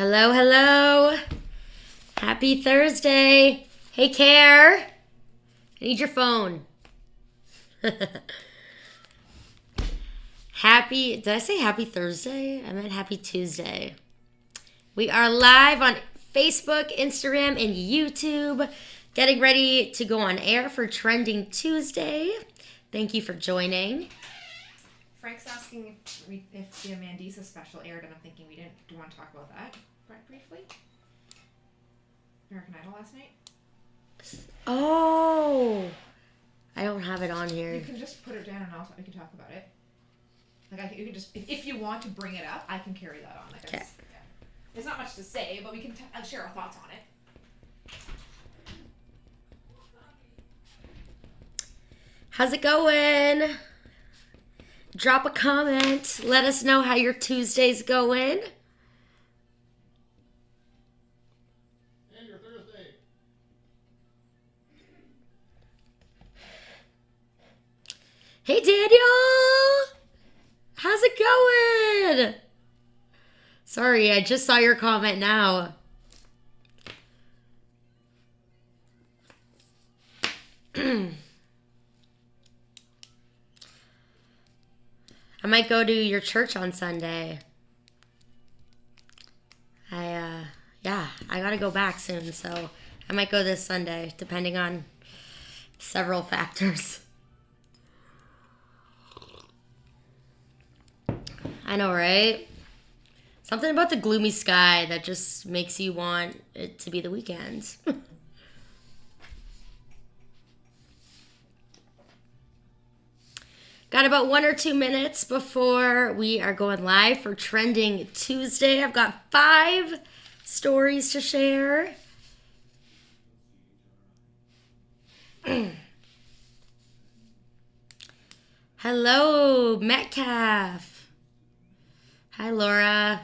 Hello, hello. Happy Thursday. Hey, Care. I need your phone. Did I say happy Thursday? I meant happy Tuesday. We are live on Facebook, Instagram, and YouTube. Getting ready to go on air for Trending Tuesday. Thank you for joining. Frank's asking if the Mandisa special aired, and I'm thinking we didn't. Do you want to talk about that briefly? American Idol last night? Oh, I don't have it on here. You can just put it down and we can talk about it. You can just, if you want to bring it up, I can carry that on. Okay. There's not much to say, but we can share our thoughts on it. How's it going? Drop a comment. Let us know how your Tuesday's going. And your Thursday. Hey, Daniel. How's it going? Sorry, I just saw your comment now. I might go to your church on Sunday. I gotta go back soon, so I might go this Sunday, depending on several factors. I know, right? Something about the gloomy sky that just makes you want it to be the weekend. Got about 1 or 2 minutes before we are going live for Trending Tuesday. I've got 5 stories to share. Hello, Metcalf. Hi, Laura.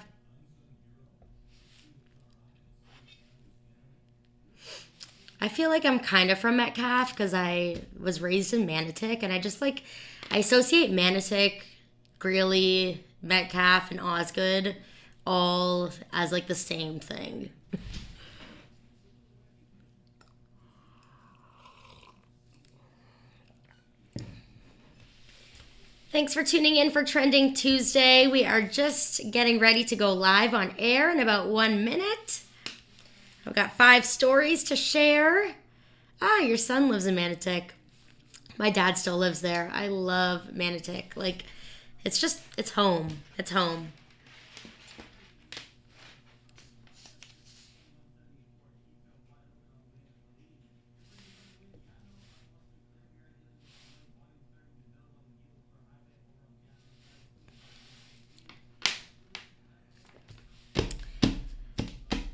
I feel like I'm kind of from Metcalf because I was raised in Manotick, and I associate Manotick, Greeley, Metcalf, and Osgood all as the same thing. Thanks for tuning in for Trending Tuesday. We are just getting ready to go live on air in about 1 minute. I've got 5 stories to share. Your son lives in Manotick. My dad still lives there. I love Manotick. It's home. It's home.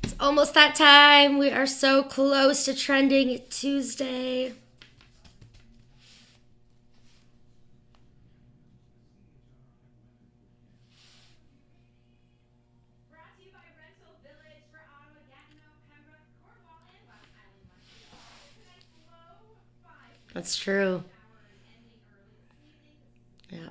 It's almost that time. We are so close to Trending Tuesday. That's true. Yeah.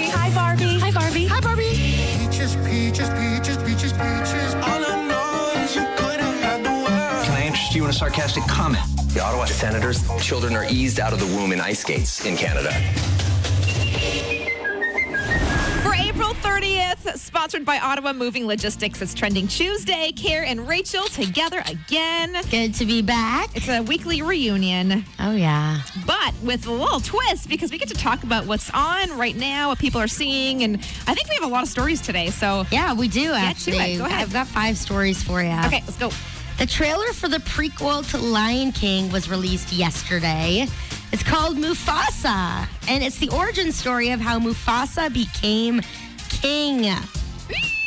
Hi, Barbie. Hi, Barbie. Hi, Barbie. Peaches, peaches, peaches, peaches, peaches. All I know is you couldn't have the world. Can I interest you in a sarcastic comment? The Ottawa Senators' children are eased out of the womb in ice skates in Canada. For April 30th, sponsored by Ottawa Moving Logistics, it's Trending Tuesday. Care and Rachel together again. Good to be back. It's a weekly reunion, Oh, yeah. but with a little twist because we get to talk about what's on right now, what people are seeing, and I think we have a lot of stories today. So, Yeah, we do, to actually. it. Go ahead. I've got 5 stories for you. okay, let's go. The trailer for the prequel to Lion King was released yesterday. It's called Mufasa, and it's the origin story of how Mufasa became king.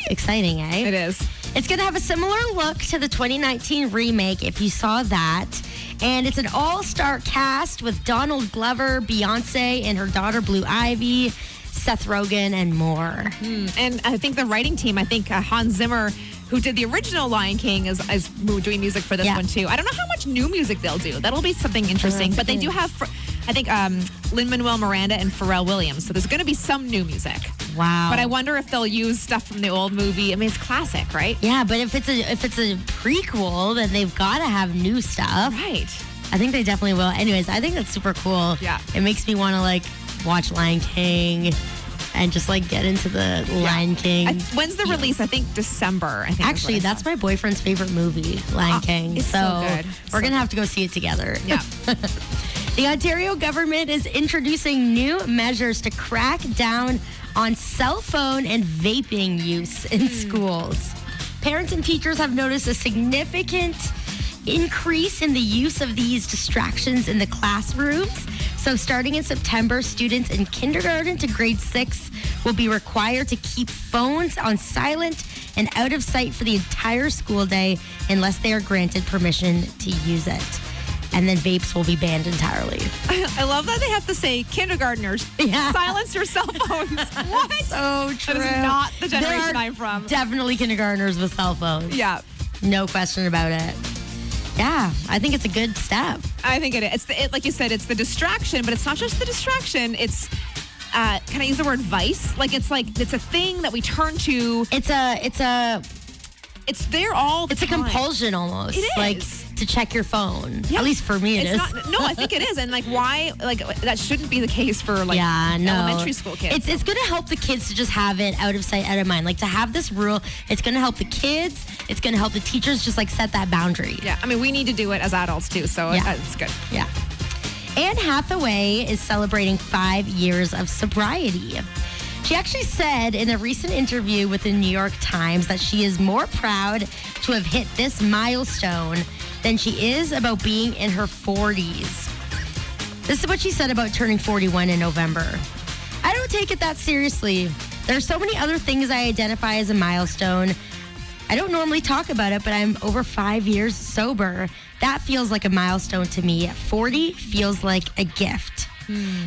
Exciting, eh? It is. It's going to have a similar look to the 2019 remake, if you saw that. And it's an all-star cast with Donald Glover, Beyonce, and her daughter Blue Ivy, Seth Rogen, and more. And I think the writing team, Hans Zimmer, who did the original Lion King, is doing music for this one too. I don't know how much new music they'll do. That'll be something interesting. But they do have, I think, Lin-Manuel Miranda and Pharrell Williams. So there's going to be some new music. Wow. But I wonder if they'll use stuff from the old movie. I mean, it's classic, right? Yeah, but if it's a prequel, then they've got to have new stuff. Right. I think they definitely will. Anyways, I think that's super cool. Yeah. It makes me want to watch Lion King and just get into the Lion King. When's the release? I think December. Actually, that's my boyfriend's favorite movie, Lion King. It's so good. We're going to have to go see it together. Yeah. The Ontario government is introducing new measures to crack down on cell phone and vaping use in schools. Parents and teachers have noticed a significant increase in the use of these distractions in the classrooms. So starting in September, students in kindergarten to grade 6 will be required to keep phones on silent and out of sight for the entire school day unless they are granted permission to use it. And then vapes will be banned entirely. I love that they have to say kindergartners, silence your cell phones. What? So true. That is not the There generation are I'm from. Definitely kindergartners with cell phones. Yeah. No question about it. Yeah, I think it's a good step. I think it is. Like you said, it's the distraction, but it's not just the distraction. It's, can I use the word vice? It's a thing that we turn to. It's there all the It's a time. compulsion almost. It is. To check your phone. Yeah. At least for me it is. No, I think it is. And why, that shouldn't be the case for elementary school kids. It's going to help the kids to just have it out of sight, out of mind. To have this rule, it's going to help the kids. It's going to help the teachers just set that boundary. Yeah, I mean, we need to do it as adults too, so it's good. Yeah. Anne Hathaway is celebrating 5 years of sobriety. She actually said in a recent interview with the New York Times that she is more proud to have hit this milestone than she is about being in her 40s. This is what she said about turning 41 in November. I don't take it that seriously. There are so many other things I identify as a milestone. I don't normally talk about it, but I'm over 5 years sober. That feels like a milestone to me. 40 feels like a gift.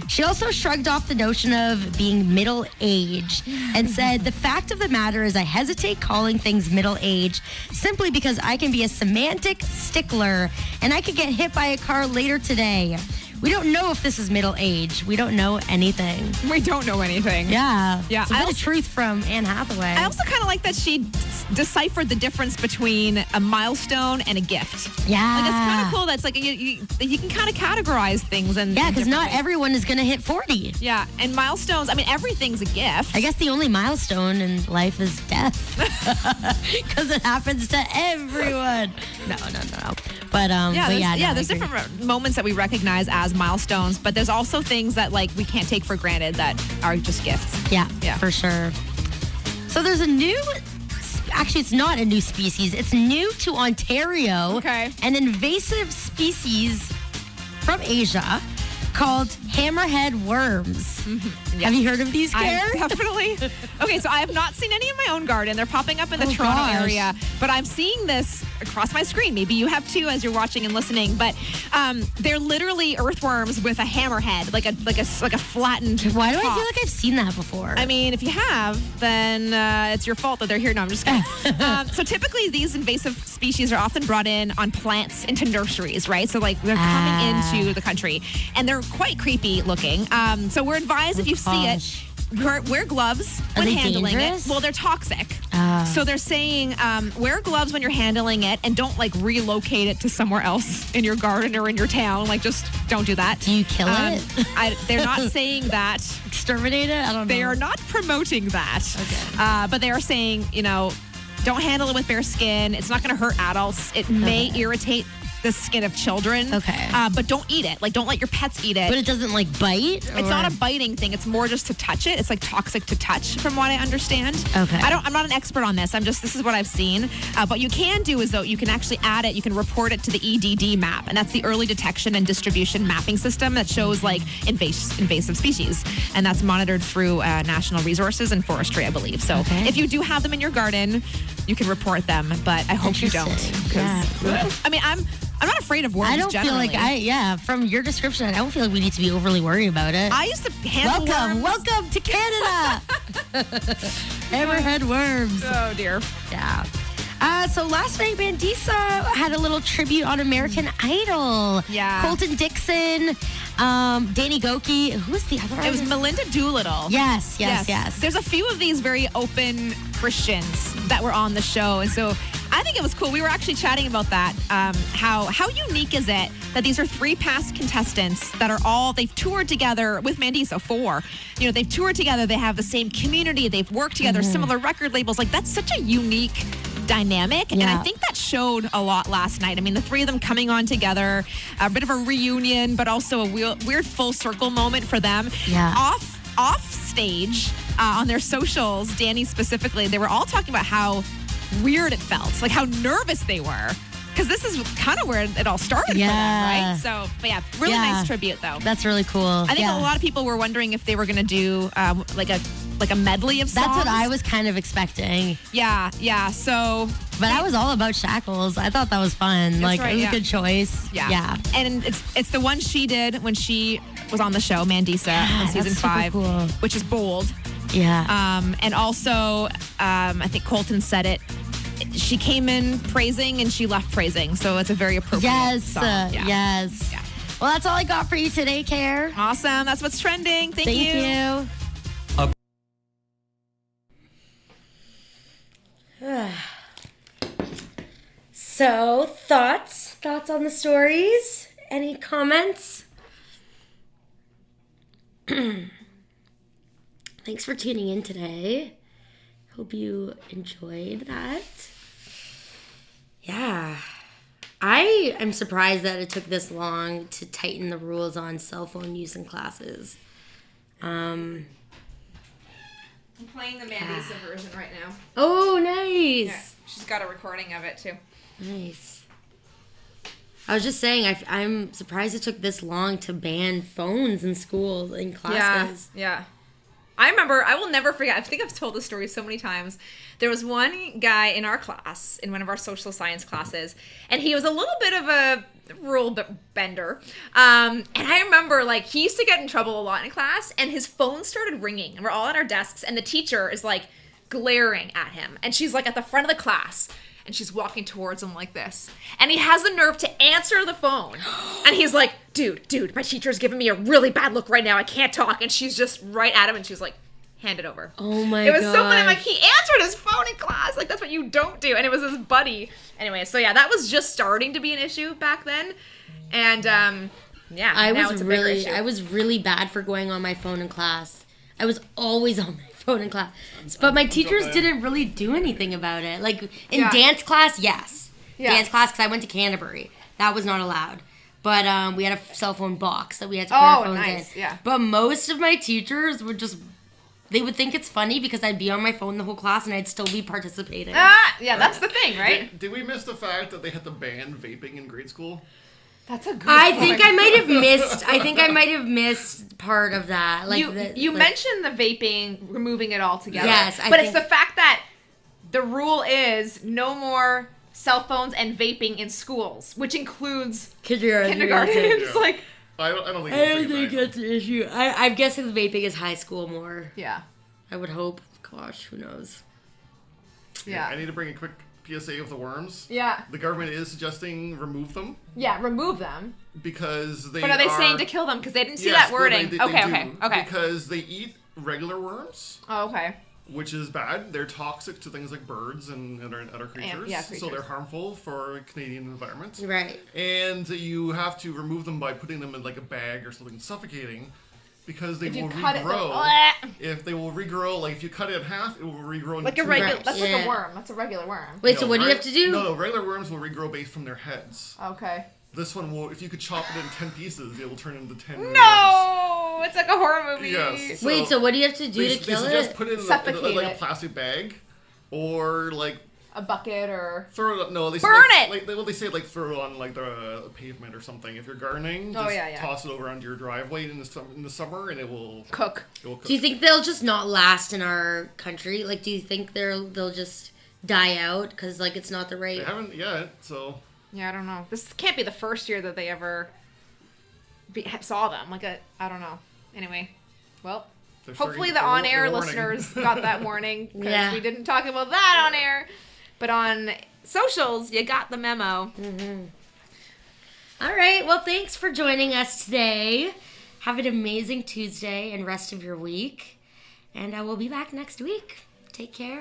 She also shrugged off the notion of being middle-aged and said, the fact of the matter is I hesitate calling things middle-aged simply because I can be a semantic stickler and I could get hit by a car later today. We don't know if this is middle age. We don't know anything. We don't know anything. Yeah. Yeah, It's a bit of truth from Anne Hathaway. I also kind of like that she deciphered the difference between a milestone and a gift. Yeah. It's kind of cool. That's you can kind of categorize things and Yeah, because not everyone is going to hit 40. Yeah, and milestones. I mean, everything's a gift. I guess the only milestone in life is death, because it happens to everyone. No. But there's different moments that we recognize as milestones, but there's also things that we can't take for granted that are just gifts. Yeah, Yeah. for sure. So there's a new. Actually, it's not a new species. It's new to Ontario. Okay. An invasive species from Asia called hammerhead worms. Have you heard of these, Karen? Definitely. Okay, so I have not seen any in my own garden. They're popping up in the Toronto gosh. area, but I'm seeing this across my screen. Maybe you have too as you're watching and listening. But they're literally earthworms with a hammerhead, like a flattened. Why do I top. feel like I've seen that before? I mean, if you have, then it's your fault that they're here. No, I'm just kidding. So typically, these invasive species are often brought in on plants into nurseries, right? So they're coming into the country, and they're quite creepy looking. So we're advised if you see it, wear gloves when they handling dangerous? it. Well, they're toxic. So they're saying wear gloves when you're handling it, and don't relocate it to somewhere else in your garden or in your town. Just don't do that. Do you kill it? They're not saying that. Exterminate it? I don't know. They are not promoting that. Okay. But they are saying, don't handle it with bare skin. It's not going to hurt adults. It may irritate the skin of children. Okay. But don't eat it. Like, don't let your pets eat it. But it doesn't like bite? It's not a biting thing. It's more just to touch it. It's like toxic to touch, from what I understand. Okay. I'm not an expert on this. This is what I've seen. What you can do is, though, you can actually add it. You can report it to the EDD map, and that's the Early Detection and Distribution Mapping System that shows like invasive species, and that's monitored through National Resources and Forestry, I believe. So if you do have them in your garden, you can report them. But I hope you don't. Yeah. I mean, I'm not afraid of worms. I don't generally. feel like from your description, I don't feel like we need to be overly worried about it. I used to handle worms. Welcome to Canada. Hammerhead worms. Oh dear. Yeah. So last night, Mandisa had a little tribute on American Idol. Yeah. Colton Dixon, Danny Goki. Who was the other? It was artist? Melinda Doolittle. Yes. There's a few of these very open Christians that were on the show, and so I think it was cool. We were actually chatting about that. How unique is it that these are 3 past contestants that are they've toured together with Mandisa, 4. You know, they've toured together. They have the same community. They've worked together, similar record labels. Like, that's such a unique dynamic, and I think that showed a lot last night. I mean, the 3 of them coming on together, a bit of a reunion, but also a weird full circle moment for them. Yeah. Off stage, on their socials, Danny specifically, they were all talking about how weird it felt, like how nervous they were, because this is kind of where it all started for them, right? So, but yeah, really nice tribute though. That's really cool. I think a lot of people were wondering if they were going to do like a medley of songs. That's what I was kind of expecting. Yeah. So, but I was all about Shackles. I thought that was fun. Like, right, it was a good choice. Yeah. And it's the one she did when she was on the show, Mandisa, in season that's super 5, cool. which is bold. Yeah. And also, I think Colton said it. She came in praising and she left praising, so it's a very appropriate song. Yes. Yeah. Well, that's all I got for you today, Care. Awesome. That's what's trending. Thank you. So, thoughts on the stories? Any comments? Thanks for tuning in today. Hope you enjoyed that. Yeah. I am surprised that it took this long to tighten the rules on cell phone use in classes. I'm playing the Mandisa version right now. Oh, nice. Yeah, she's got a recording of it too. Nice. I was just saying, I'm surprised it took this long to ban phones in schools, in classes. Yeah. I remember, I will never forget, I think I've told this story so many times. There was one guy in our class, in one of our social science classes, and he was a little bit of a rule bender. And I remember, like, he used to get in trouble a lot in class, and his phone started ringing, and we're all at our desks, and the teacher is, like, glaring at him. And she's, like, at the front of the class, and she's walking towards him like this. And he has the nerve to answer the phone. And he's like, dude, my teacher's giving me a really bad look right now. I can't talk. And she's just right at him, and she's like, hand it over. Oh my god. It was so funny. I'm like, he answered his phone in class. Like, that's what you don't do. And it was his buddy. Anyway, so yeah, that was just starting to be an issue back then. And yeah, now it's a bigger issue. I was really bad for going on my phone in class. I was always on my phone in class. But my teachers didn't really do anything about it. Like, in dance class, yes. Yeah. Dance class, because I went to Canterbury. That was not allowed. But we had a cell phone box that we had to put our phones in. Yeah. But most of my teachers would just... They would think it's funny because I'd be on my phone the whole class and I'd still be participating. Yeah, that's the thing, right? Did we miss the fact that they had to ban vaping in grade school? That's a good I point. think I might have missed part of that. Like you mentioned the vaping, removing it all together. Yes, but it's the fact that the rule is no more cell phones and vaping in schools, which includes kindergarten. It's like, I don't think. I don't think that's an issue. I'm guessing the vaping is high school more. yeah, I would hope. Gosh, who knows? yeah, I need to bring a quick PSA of the worms. yeah, The government is suggesting remove them yeah. Remove them. because they. But are they saying to kill them? Because they didn't see Yes, that wording. they Okay. do, Because they eat regular worms, Oh, okay. which is bad. They're toxic to things like birds and other creatures. So creatures. they're harmful for Canadian environment. Right. And you have to remove them by putting them in like a bag or something suffocating. because they If you will cut it, regrow. If they will regrow, like if you cut it in half, it will regrow like into a two regular. halves. That's like Yeah. a worm. That's a regular worm. Wait, so No, what do you have to do? No, regular worms will regrow based from their heads. Okay. This one will, if you could chop it in 10 pieces, it will turn into 10 worms. No, it's like a horror movie. Yes. Wait, so what do you have to do to kill They suggest it? put it in, Suffocate like a it. plastic bag, or like A bucket or. throw it. No, they Burn say, it! Like, they say like throw it on like the pavement or something. If you're gardening, Oh, just yeah. toss it over onto your driveway in the summer, and it will Cook. cook. Do you think they'll just not last in our country? Like, do you think they'll just die out because like it's not the right? They haven't yet, so Yeah, I don't know. This can't be the first year that they ever saw them. Like, I don't know. Anyway, well, they're hopefully starting- the they're on-air warning. listeners got that warning because Yeah. we didn't talk about that on air. But on socials, you got the memo. All right. Well, thanks for joining us today. Have an amazing Tuesday and rest of your week, and I will be back next week. Take care.